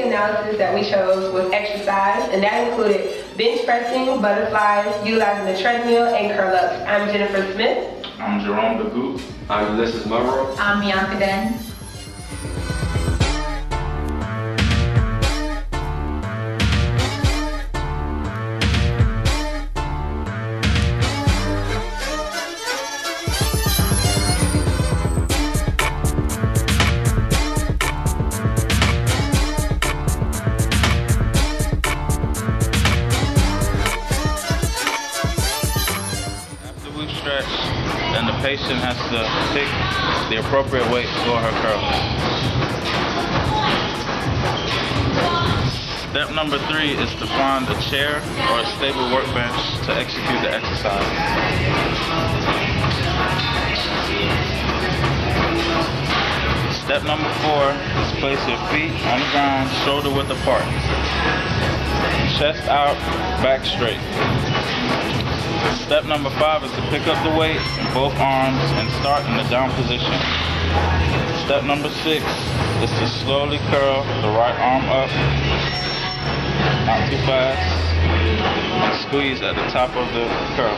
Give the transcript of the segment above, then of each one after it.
analysis that we chose was exercise, and that included bench pressing, butterflies, utilizing the treadmill, and curl-ups. I'm Jennifer Smith. I'm Jerome DeGoot. I'm Ulysses Monroe. I'm Bianca Den. And the patient has to pick the appropriate weight for her curl. Step number 3 is to find a chair or a stable workbench to execute the exercise. Step number 4 is place your feet on the ground, shoulder width apart. Chest out, back straight. Step number 5 is to pick up the weight in both arms and start in the down position. Step number 6 is to slowly curl the right arm up, not too fast, and squeeze at the top of the curl.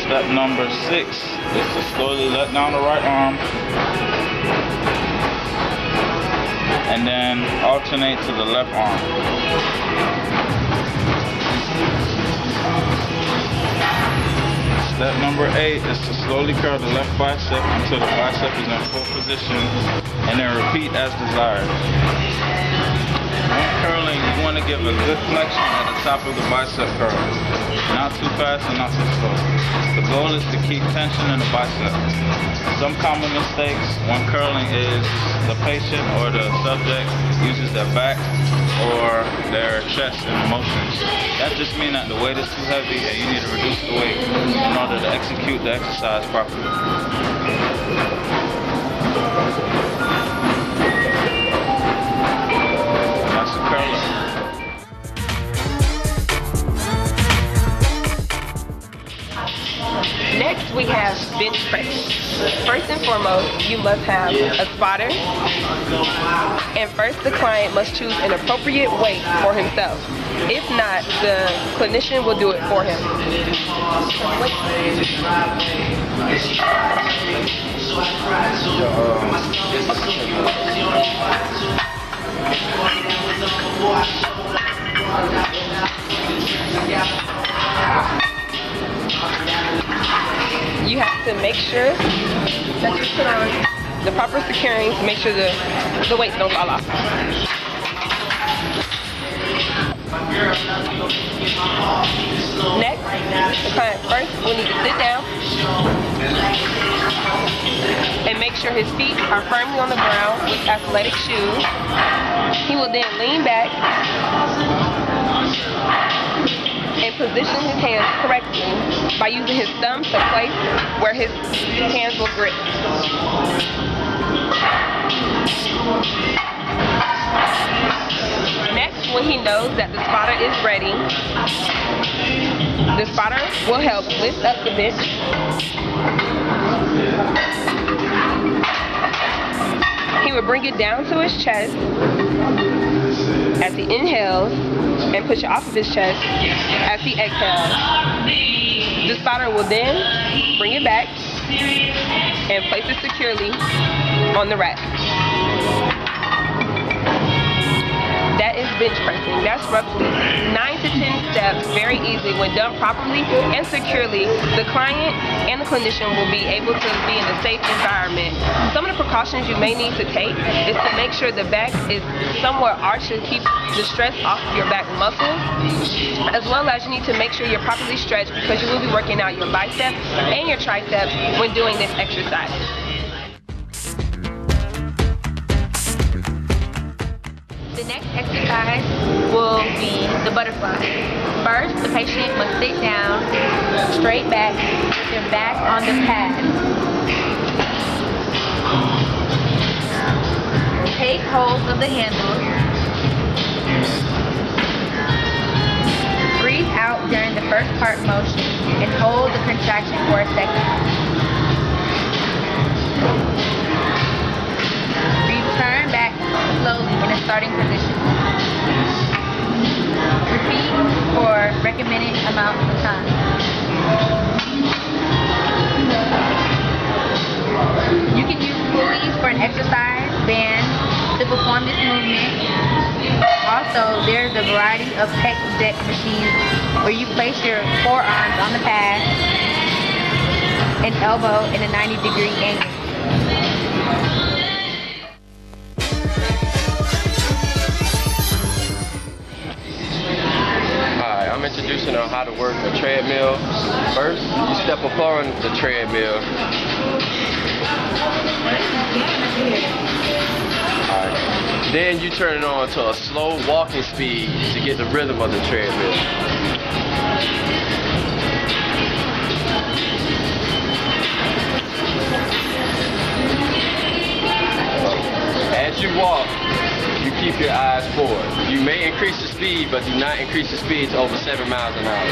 Step number 6 is to slowly let down the right arm and then alternate to the left arm. Step number 8 is to slowly curl the left bicep until the bicep is in full position, and then repeat as desired. When curling, you want to give a good flexion at the top of the bicep curl. Not too fast and not too slow. The goal is to keep tension in the bicep. Some common mistakes when curling is the patient or the subject uses their back or their chest in the motions. That just means that the weight is too heavy and you need to reduce the weight in order to execute the exercise properly. That's the curler. Next, we have bench press. First and foremost, you must have a spotter. And first, the client must choose an appropriate weight for himself. If not, the clinician will do it for him. You have to make sure that you put on the proper securing to make sure the weights don't fall off. Next, the client first will need to sit down and make sure his feet are firmly on the ground with athletic shoes. He will then lean back and position his hands correctly by using his thumb to place where his hands will grip. Next, when he knows that the spotter is ready, the spotter will help lift up the bench. He will bring it down to his chest as he inhales and push it off of his chest as he exhales. The spotter will then bring it back and place it securely on the rack. That is bench pressing. That's roughly 9 to 10 steps, very easy. When done properly and securely, the client and the clinician will be able to be in a safe environment. Some of the precautions you may need to take is to make sure the back is somewhat arched to keep the stress off of your back muscles, as well as you need to make sure you're properly stretched because you will be working out your biceps and your triceps when doing this exercise. The next exercise will be the butterfly. First, the patient must sit down, straight back, with their back on the pad. Take hold of the handle. Breathe out during the first part motion and hold the contraction for a second. Return back slowly in a starting position. Repeat for recommended amount of time. You can use pulleys for an exercise band to perform this movement. Also, there's a variety of pec deck machines where you place your forearms on the pad and elbow in a 90-degree angle. Alright, I'm introducing on how to work a treadmill. First, you step upon the treadmill. Alright. Then you turn it on to a slow walking speed to get the rhythm of the treadmill. As you walk, you keep your eyes forward. You may increase the speed, but do not increase the speed to over 7 miles an hour.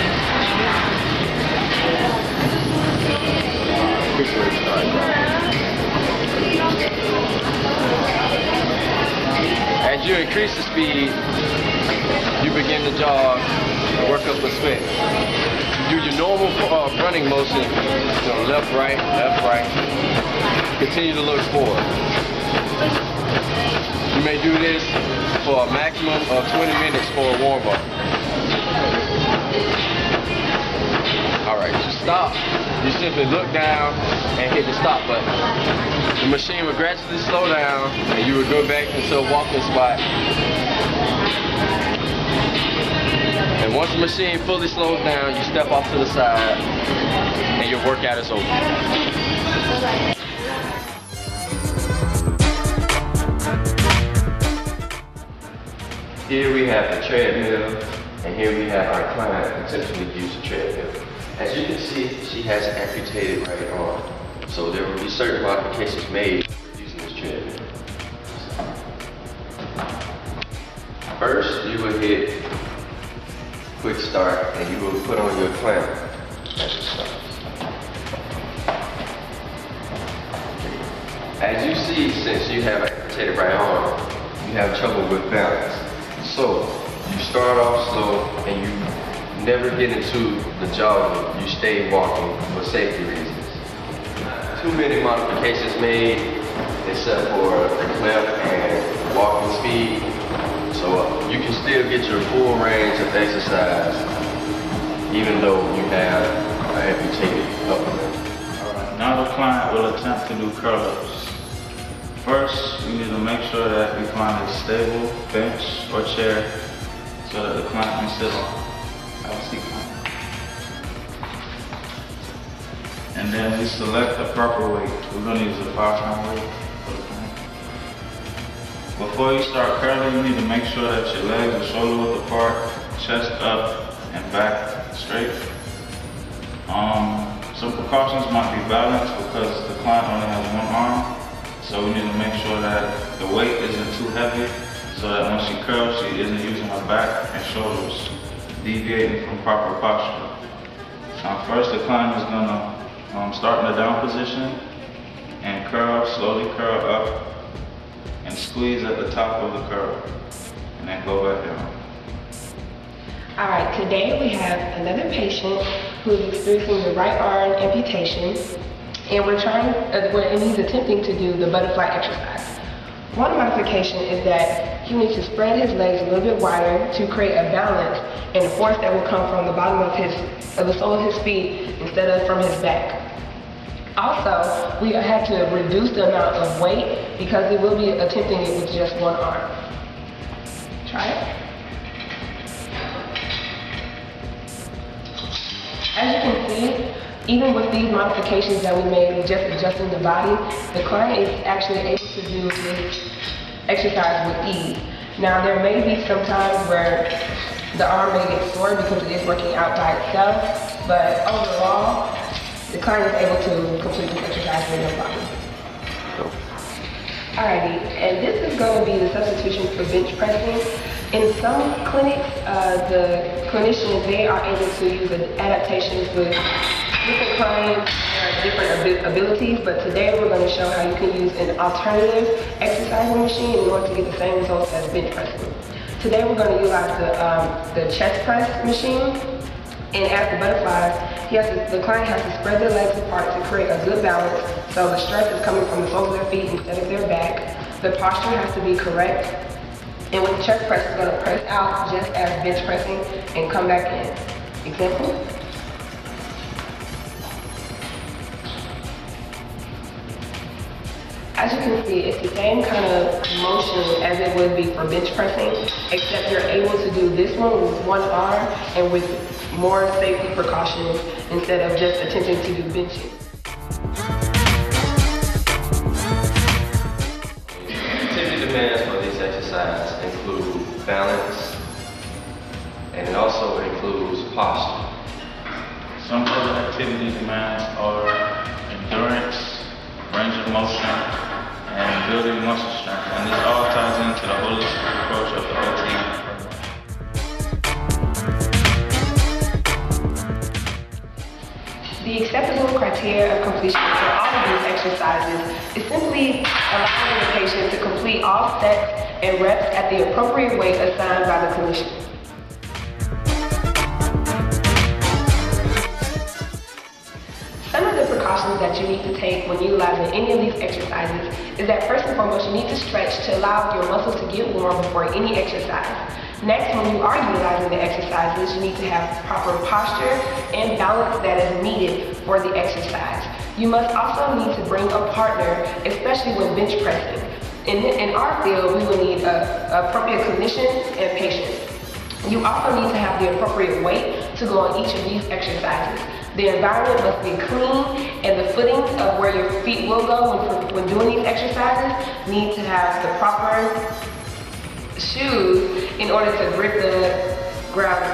As you increase the speed, you begin to jog and work up a spin. You do your normal running motion, left, right, left, right. Continue to look forward. You may do this for a maximum of 20 minutes for a warm-up. Alright, to stop, you simply look down and hit the stop button. The machine will gradually slow down and you will go back into a walking spot. And once the machine fully slows down, you step off to the side and your workout is over. Here we have the treadmill, and here we have our client potentially use the treadmill. As you can see, she has an amputated right arm, so there will be certain modifications made using this treadmill. First, you will hit quick start, and you will put on your clamp as it starts. As you see, since you have an amputated right arm, you have trouble with balance. So, you start off slow and you never get into the jogging, you stay walking for safety reasons. Too many modifications made except for the clamp and walking speed. So you can still get your full range of exercise even though you have an amputated upper limb. Alright, now the client will attempt to do curl-ups. First, we need to make sure that we find a stable bench or chair so that the client can sit on. And then we select the proper weight. We're going to use a 5-pound weight for the client. Before you start curling, you need to make sure that your legs are shoulder width apart, chest up, and back straight. Some precautions might be balanced because the client only has one arm. So we need to make sure that the weight isn't too heavy so that when she curls, she isn't using her back and shoulders, deviating from proper posture. Now first, the client is going to start in the down position and curl, slowly curl up and squeeze at the top of the curl and then go back down. Alright, today we have another patient who is experiencing the right arm amputation. And he's attempting to do the butterfly exercise. One modification is that he needs to spread his legs a little bit wider to create a balance and a force that will come from the bottom of the sole of his feet instead of from his back. Also, we have to reduce the amount of weight because we will be attempting it with just one arm. Try it. As you can see, even with these modifications that we made with just adjusting the body, the client is actually able to do this exercise with ease. Now there may be some times where the arm may get sore because it is working out by itself, but overall, the client is able to complete this exercise with no problem. Alrighty, and this is going to be the substitution for bench pressing. In some clinics, the clinicians, they are able to use adaptations with different clients. There are different abilities, but today we're going to show how you can use an alternative exercising machine in order to get the same results as bench pressing. Today we're going to utilize the chest press machine, and as the butterflies, the client has to spread their legs apart to create a good balance, so the stress is coming from the soles of their feet instead of their back. The posture has to be correct, and with the chest press, it's going to press out just as bench pressing and come back in. Example. As you can see, it's the same kind of motion as it would be for bench pressing, except you're able to do this one with one arm and with more safety precautions instead of just attempting to do benching. Activity demands for these exercises include balance, and it also includes posture. Some other activity demands are endurance, range of motion, and building muscle strength. And this all ties into the holistic approach of the OT program. The acceptable criteria of completion for all of these exercises is simply allowing the patient to complete all sets and reps at the appropriate weight assigned by the clinician. Some of the precautions that you need to take when utilizing any of these exercises is that first and foremost, you need to stretch to allow your muscles to get warm before any exercise. Next, when you are utilizing the exercises, you need to have proper posture and balance that is needed for the exercise. You must also need to bring a partner, especially when bench pressing. In our field, we will need appropriate clinicians and patients. You also need to have the appropriate weight to go on each of these exercises. The environment must be clean, and the footings of where your feet will go when doing these exercises need to have the proper shoes in order to grip the ground